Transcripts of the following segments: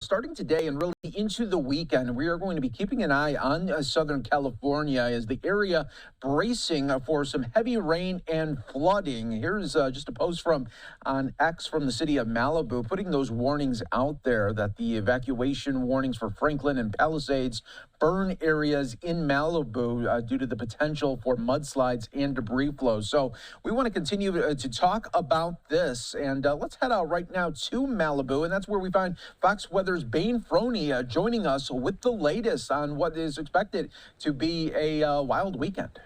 starting today and really into the weekend, we are going to be keeping an eye on Southern California as the area bracing for some heavy rain and flooding. Here's just a post from on X from the city of Malibu, putting those warnings out there that the evacuation warnings for Franklin and Palisades burn areas in Malibu due to the potential for mudslides and debris flow. So we want to continue to talk about this, and let's head out right now to Malibu, and that's where we find Fox Weather's Bayne Froney joining us with the latest on what is expected to be a wild weekend.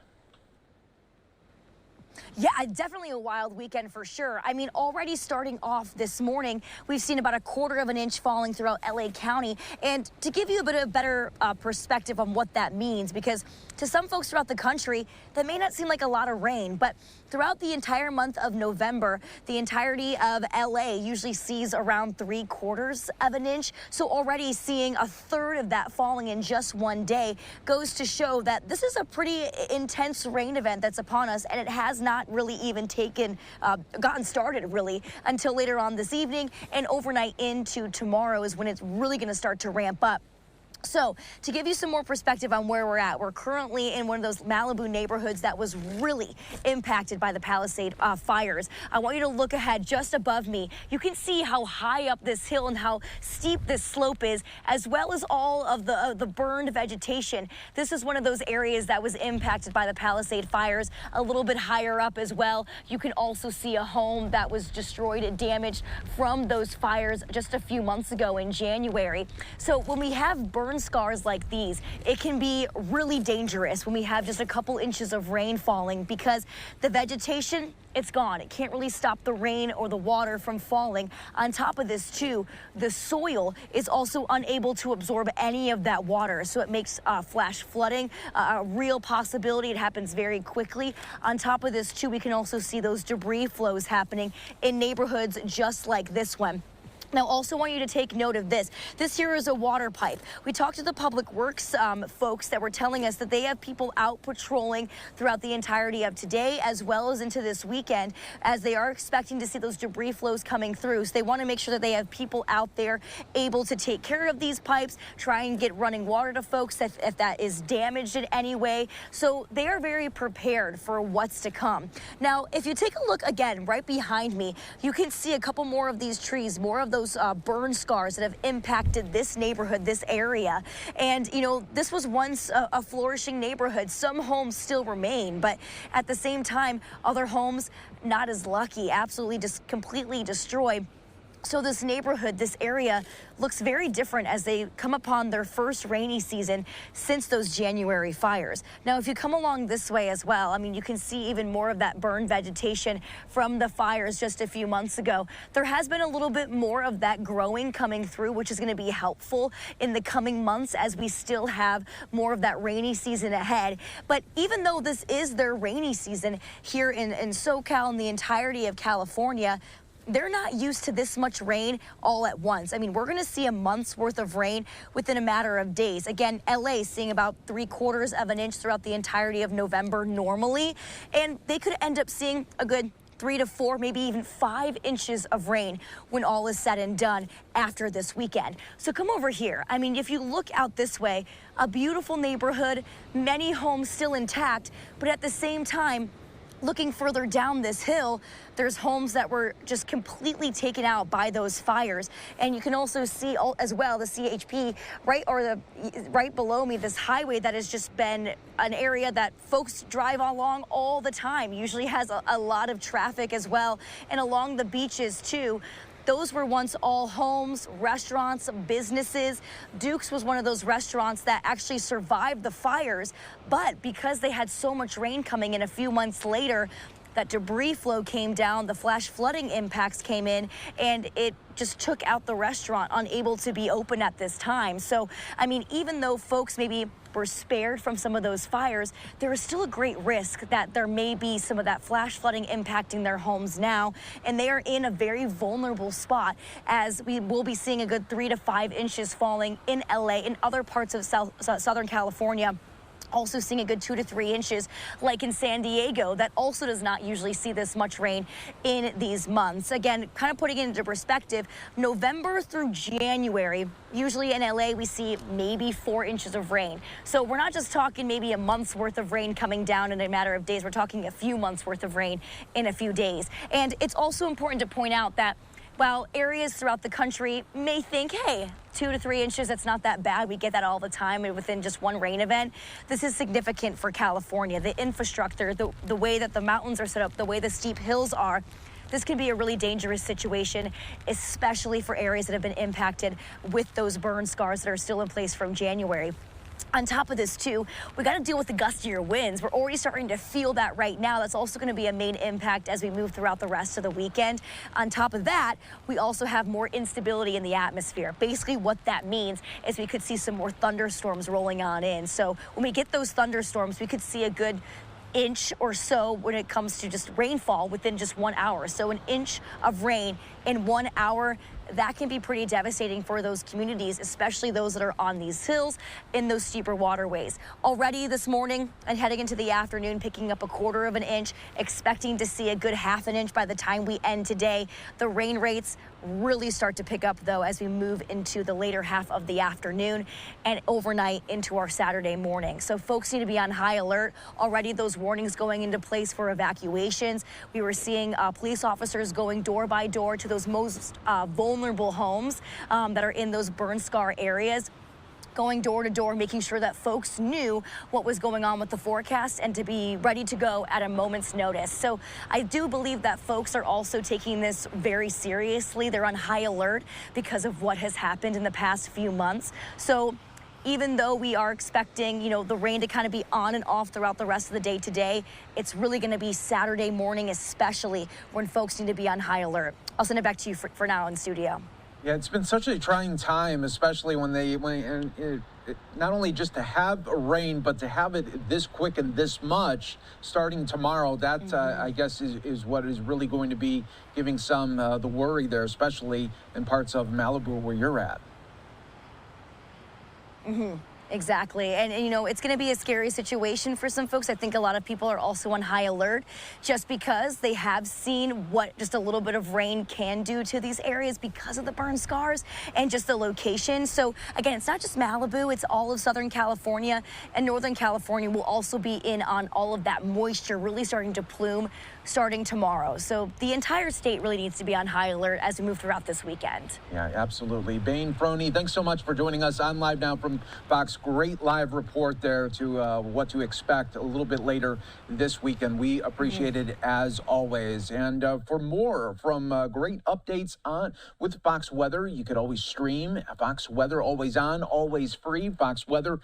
Yeah, definitely a wild weekend for sure. I mean, already starting off this morning, we've seen about 1/4 of an inch falling throughout LA County. And to give you a bit of better perspective on what that means, because to some folks throughout the country, that may not seem like a lot of rain, but throughout the entire month of November, the entirety of LA usually sees around 3/4 of an inch. So already seeing 1/3 of that falling in just one day goes to show that this is a pretty intense rain event that's upon us, and it has not really even gotten started really until later on this evening, and overnight into tomorrow is when it's really going to start to ramp up. So to give you some more perspective on where we're at, we're currently in one of those Malibu neighborhoods that was really impacted by the Palisade fires. I want you to look ahead just above me. You can see how high up this hill and how steep this slope is, as well as all of the burned vegetation. This is one of those areas that was impacted by the Palisade fires. A little bit higher up as well, you can also see a home that was destroyed and damaged from those fires just a few months ago in January. So when we have burn scars like these, it can be really dangerous when we have just a couple inches of rain falling, because the vegetation, it's gone. It can't really stop the rain or the water from falling. On top of this too, the soil is also unable to absorb any of that water, so it makes flash flooding a real possibility. It happens very quickly. On top of this too, we can also see those debris flows happening in neighborhoods just like this one. Now, also want you to take note of this. This here is a water pipe. We talked to the Public Works folks that were telling us that they have people out patrolling throughout the entirety of today, as well as into this weekend, as they are expecting to see those debris flows coming through. So they want to make sure that they have people out there able to take care of these pipes, try and get running water to folks if that is damaged in any way. So they are very prepared for what's to come. Now, if you take a look again right behind me, you can see a couple more of these trees, more of those burn scars that have impacted this neighborhood, this area. And, you know, this was once a flourishing neighborhood. Some homes still remain, but at the same time, other homes not as lucky, absolutely just completely destroyed. So this neighborhood, this area, looks very different as they come upon their first rainy season since those January fires. Now, if you come along this way as well, I mean, you can see even more of that burned vegetation from the fires just a few months ago. There has been a little bit more of that growing coming through, which is going to be helpful in the coming months as we still have more of that rainy season ahead. But even though this is their rainy season here in SoCal and the entirety of California, they're not used to this much rain all at once. I mean, we're going to see a month's worth of rain within a matter of days. Again, LA seeing about 3/4 of an inch throughout the entirety of November normally, and they could end up seeing a good 3 to 4, maybe even 5 inches of rain when all is said and done after this weekend. So come over here. I mean, if you look out this way, a beautiful neighborhood, many homes still intact, but at the same time, looking further down this hill, there's homes that were just completely taken out by those fires. And you can also see as well the CHP right below me, this highway that has just been an area that folks drive along all the time. Usually has a lot of traffic as well, and along the beaches too. Those were once all homes, restaurants, businesses. Duke's was one of those restaurants that actually survived the fires, but because they had so much rain coming in a few months later, that debris flow came down, the flash flooding impacts came in, and it just took out the restaurant, unable to be open at this time. So, I mean, even though folks maybe were spared from some of those fires, there is still a great risk that there may be some of that flash flooding impacting their homes now, and they are in a very vulnerable spot, as we will be seeing a good 3 to 5 inches falling in LA and other parts of Southern California Also seeing a good 2 to 3 inches like in San Diego, that also does not usually see this much rain in these months. Again, kind of putting it into perspective, November through January, usually in LA we see maybe 4 inches of rain. So we're not just talking maybe a month's worth of rain coming down in a matter of days, we're talking a few months worth of rain in a few days. And it's also important to point out that while areas throughout the country may think, hey, 2 to 3 inches, that's not that bad. We get that all the time within just one rain event. This is significant for California. The infrastructure, the way that the mountains are set up, the way the steep hills are, this can be a really dangerous situation, especially for areas that have been impacted with those burn scars that are still in place from January. On top of this, too, we got to deal with the gustier winds. We're already starting to feel that right now. That's also going to be a main impact as we move throughout the rest of the weekend. On top of that, we also have more instability in the atmosphere. Basically, what that means is we could see some more thunderstorms rolling on in. So when we get those thunderstorms, we could see a good inch or so when it comes to just rainfall within just 1 hour. So an inch of rain in 1 hour, that can be pretty devastating for those communities, especially those that are on these hills in those steeper waterways. Already this morning and heading into the afternoon, picking up a 1/4 of an inch, expecting to see a good 1/2 an inch by the time we end today. The rain rates really start to pick up, though, as we move into the later half of the afternoon and overnight into our Saturday morning. So folks need to be on high alert. Already those warnings going into place for evacuations. We were seeing police officers going door by door to those most vulnerable homes that are in those burn scar areas, going door to door, making sure that folks knew what was going on with the forecast and to be ready to go at a moment's notice. So I do believe that folks are also taking this very seriously. They're on high alert because of what has happened in the past few months. So even though we are expecting, the rain to kind of be on and off throughout the rest of the day today, it's really going to be Saturday morning, especially when folks need to be on high alert. I'll send it back to you for now in studio. Yeah, it's been such a trying time, especially when not only just to have rain, but to have it this quick and this much starting tomorrow. That I guess is what is really going to be giving some the worry there, especially in parts of Malibu where you're at. Exactly. And it's going to be a scary situation for some folks. I think a lot of people are also on high alert just because they have seen what just a little bit of rain can do to these areas because of the burn scars and just the location. So again, it's not just Malibu, it's all of Southern California, and Northern California will also be in on all of that moisture really starting to plume starting tomorrow. So the entire state really needs to be on high alert as we move throughout this weekend. Yeah, absolutely. Bayne, Froney, thanks so much for joining us on Live Now from Fox. Great live report there to what to expect a little bit later this weekend. We appreciate it as always. And for more from great updates on with Fox Weather, you could always stream Fox Weather, always on, always free, foxweather.tv.